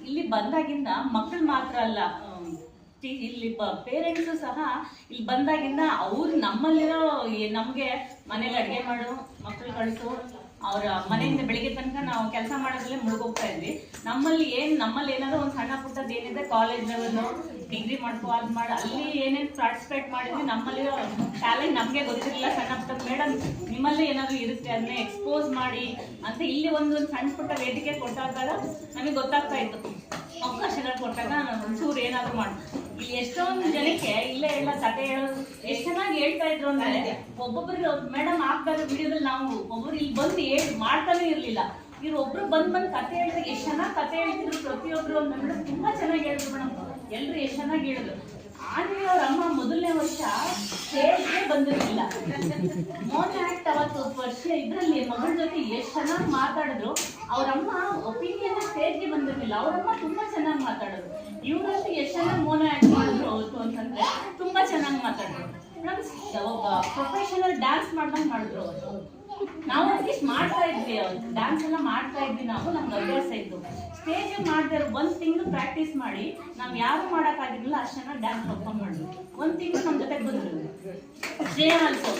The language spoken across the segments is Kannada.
ಇಲ್ಲಿ ಬಂದಾಗಿಂದ ಮಕ್ಕಳು ಮಾತ್ರ ಅಲ್ಲ, ಇಲ್ಲಿ ಪೇರೆಂಟ್ಸು ಸಹ ಇಲ್ಲಿ ಬಂದಾಗಿಂದ ಅವ್ರು ನಮ್ಮಲ್ಲಿರೋ ನಮಗೆ ಮನೇಲಿ ಅಡುಗೆ ಮಾಡು, ಮಕ್ಕಳು ಕಳಿಸು, ಅವರ ಮನೆಯಿಂದ ಬೆಳಿಗ್ಗೆ ತನಕ ನಾವು ಕೆಲಸ ಮಾಡೋದ್ರಲ್ಲೇ ಮುಳುಗೋಗ್ತಾ ಇದ್ವಿ. ನಮ್ಮಲ್ಲಿ ಏನಾದ್ರು ಒಂದು ಸಣ್ಣ ಪುಟ್ಟದ್ದು ಏನಿದೆ, ಕಾಲೇಜ್ ಲೆವೆಲ್ ಡಿಗ್ರಿ ಮಾಡ್ಕೋ ಅದು ಮಾಡಿ ಅಲ್ಲಿ ಏನೇನು ಪಾರ್ಟಿಸಿಪೇಟ್ ಮಾಡಿದ್ವಿ, ನಮ್ಮಲ್ಲಿರೋ ಟ್ಯಾಲೆಂಟ್ ನಮಗೆ ಗೊತ್ತಿರಲಿಲ್ಲ. ಸಣ್ಣ ಪುಟ್ಟ ಮೇಡಮ್ ನಿಮ್ಮಲ್ಲಿ ಏನಾದ್ರು ಇರುತ್ತೆ ಅದನ್ನೇ ಎಕ್ಸ್ಪೋಸ್ ಮಾಡಿ ಅಂತ ಇಲ್ಲಿ ಒಂದು ಸಣ್ಣ ಪುಟ್ಟ ವೇದಿಕೆ ಕೊಟ್ಟಾಗ ನಮಗೆ ಗೊತ್ತಾಗ್ತಾ ಇತ್ತು. ಅವಕಾಶಗಳು ಕೊಟ್ಟಾಗ ಒಂಚೂರು ಏನಾದ್ರು ಮಾಡಿ ಇಲ್ಲಿ ಎಷ್ಟೊಂದು ಜನಕ್ಕೆ ಇಲ್ಲೇ ಎಲ್ಲ ಕತೆ ಹೇಳೋದು ಎಷ್ಟು ಚೆನ್ನಾಗಿ ಹೇಳ್ತಾ ಇದ್ರು ಅಂದ್ರೆ, ಒಬ್ಬೊಬ್ಬರು ಮೇಡಮ್ ಆಗ್ತಾರೆ ವಿಡಿಯೋದಲ್ಲಿ ನಾವು ಒಬ್ಬರು ಇಲ್ಲಿ ಬಂದು ಮಾಡ್ತಾನೆ ಇರ್ಲಿಲ್ಲ. ಇವ್ರು ಒಬ್ರು ಬಂದ್ ಕತೆ ಹೇಳಿದಾಗ ಎಷ್ಟು ಚೆನ್ನಾಗಿ ಕತೆ ಹೇಳ್ತಿದ್ರು ಪ್ರತಿಯೊಬ್ರು ಅಂತ ಮೇಡಮ್, ತುಂಬಾ ಚೆನ್ನಾಗಿ ಹೇಳಿದ್ರು ಮೇಡಮ್. ಎಲ್ರು ಎಷ್ಟು ಚೆನ್ನಾಗಿ ಹೇಳಿದ್ರು. ಆದ್ರೆ ಅವ್ರ ಅಮ್ಮ ಮೊದಲನೇ ವರ್ಷ ಸ್ಟೇಜ್ಗೆ ಬಂದಿರಲಿಲ್ಲ. ಮೋನ್ ಆಕ್ಟ್ ಅವತ್ತು ವರ್ಷ ಇದ್ರಲ್ಲಿ ಮಗಳ ಜೊತೆ ಎಷ್ಟು ಚೆನ್ನಾಗಿ ಮಾತಾಡಿದ್ರು. ಅವ್ರಮ್ಮ ಒಪಿನಿಯನ್ ಸ್ಟೇಜ್ಗೆ ಬಂದಿರಲಿಲ್ಲ. ಅವರಮ್ಮ ತುಂಬಾ ಚೆನ್ನಾಗಿ ಮಾತಾಡಿದ್ರು. ಇವ್ರಂತೂ ಎಷ್ಟು ಚೆನ್ನಾಗಿ ಮೋನ ಆಕ್ಟ್ ಮಾಡಿದ್ರು ಅವತ್ತು ಅಂತಂದ್ರೆ ತುಂಬಾ ಚೆನ್ನಾಗಿ ಮಾತಾಡಿದ್ರು. ಒಬ್ಬ ಪ್ರೊಫೆಷನಲ್ ಡ್ಯಾನ್ಸ್ ಮಾಡ್ದಂಗೆ ಮಾಡಿದ್ರು ಅವತ್ತು. ನಾವು ಅಟ್ಲೀಸ್ಟ್ ಮಾಡ್ತಾ ಇದ್ವಿ, ಅವತ್ತು ಡ್ಯಾನ್ಸ್ ಎಲ್ಲ ಮಾಡ್ತಾ ಇದ್ವಿ. ನಾವು ನಮ್ಗೆ ಅಭ್ಯಾಸ ಇತ್ತು. ಸ್ಟೇಜ್ ಮಾಡ್ತಾ ಇರೋ 1 ತಿಂಗಳು ಪ್ರಾಕ್ಟೀಸ್ ಮಾಡಿ ನಾವ್ ಯಾರು ಮಾಡೋಕ್ಕಾಗಿರ್ಲಿಲ್ಲ ಅಷ್ಟು ಚೆನ್ನಾಗಿ ಡ್ಯಾನ್ಸ್ ಪರ್ಫಾರ್ಮ್ ಮಾಡಿದ್ವಿ. 1 ತಿಂಗಳು ನಮ್ಮ ಜೊತೆಗೆ ಬಂದ್ರು. ಶ್ರೇಯ ಆಲ್ಸೋ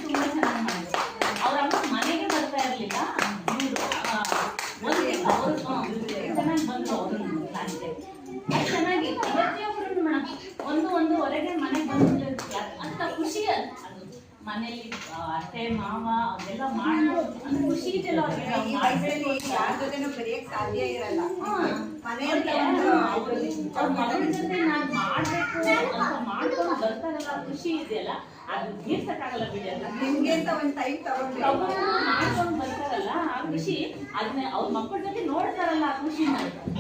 ತುಂಬಾ ಚೆನ್ನಾಗಿ ಮಾಡಿದ್ರು. ಅವ್ರ ಅಮ್ಮ ಮನೆಗೆ ಬರ್ತಾ ಇರ್ಲಿಲ್ಲ. ಇವರು 1 ತಿಂಗಳು ಚೆನ್ನಾಗಿ ಬಂದ್ರು. ಅವರು ಕ್ಲಾಸ್ಗೆ ಚೆನ್ನಾಗಿ ಪ್ರತಿಯೊಬ್ಬರು ಮೇಡಮ್ 1-1:30ಗೆ ಮನೆಗೆ ಬಂದು ಅಂತ ಖುಷಿ. ಅದು ಮನೇಲಿ ಅತ್ತೆ ಮಾವ ಅದೆಲ್ಲ ಮಾಡೋದು ಅಂದ್ರೆ ಖುಷಿ ಇದೆಲ್ಲ ಅವ್ರಿಗೆ ಮಾಡ್ಬೇಕು. ಯಾರ ಜೊತೆನೂ ಬರೆಯಕ್ ಸಾಧ್ಯ ಇರಲ್ಲ. ಅವ್ರ ಮಗಳ ಜೊತೆ ನಾನು ಮಾಡ್ಬೇಕು ಅಂತ ಮಾಡ್ಕೊಂಡು ಬರ್ತಾರಲ್ಲ ಖುಷಿ ಇದೆಯಲ್ಲ, ಅದು ತೀರ್ಸಕ್ಕಾಗಲ್ಲ ಬಿಡಿ. ಅಲ್ಲ ನಿಮ್ಗೆ ಅಂತ ಒಂದ್ ಟೈಮ್ ಮಾಡ್ಕೊಂಡು ಬರ್ತಾರಲ್ಲ ಆ ಖುಷಿ, ಅದನ್ನ ಅವ್ರ ಮಕ್ಕಳ ಜೊತೆ ನೋಡ್ತಾರಲ್ಲ ಆ ಖುಷಿನ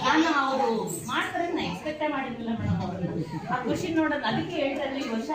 ನಾನು ಅವರು ಮಾಡ್ತಾರೆ ನಾ ಎಕ್ಸ್ಪೆಕ್ಟೇ ಮಾಡಿರ್ಲಿಲ್ಲ ಮೇಡಮ್. ಅವ್ರನ್ನ ಆ ಖುಷಿ ನೋಡೋದು ಅದಕ್ಕೆ ಹೇಳ್ತಾ ಇದ್ವಿ ಈ ವರ್ಷ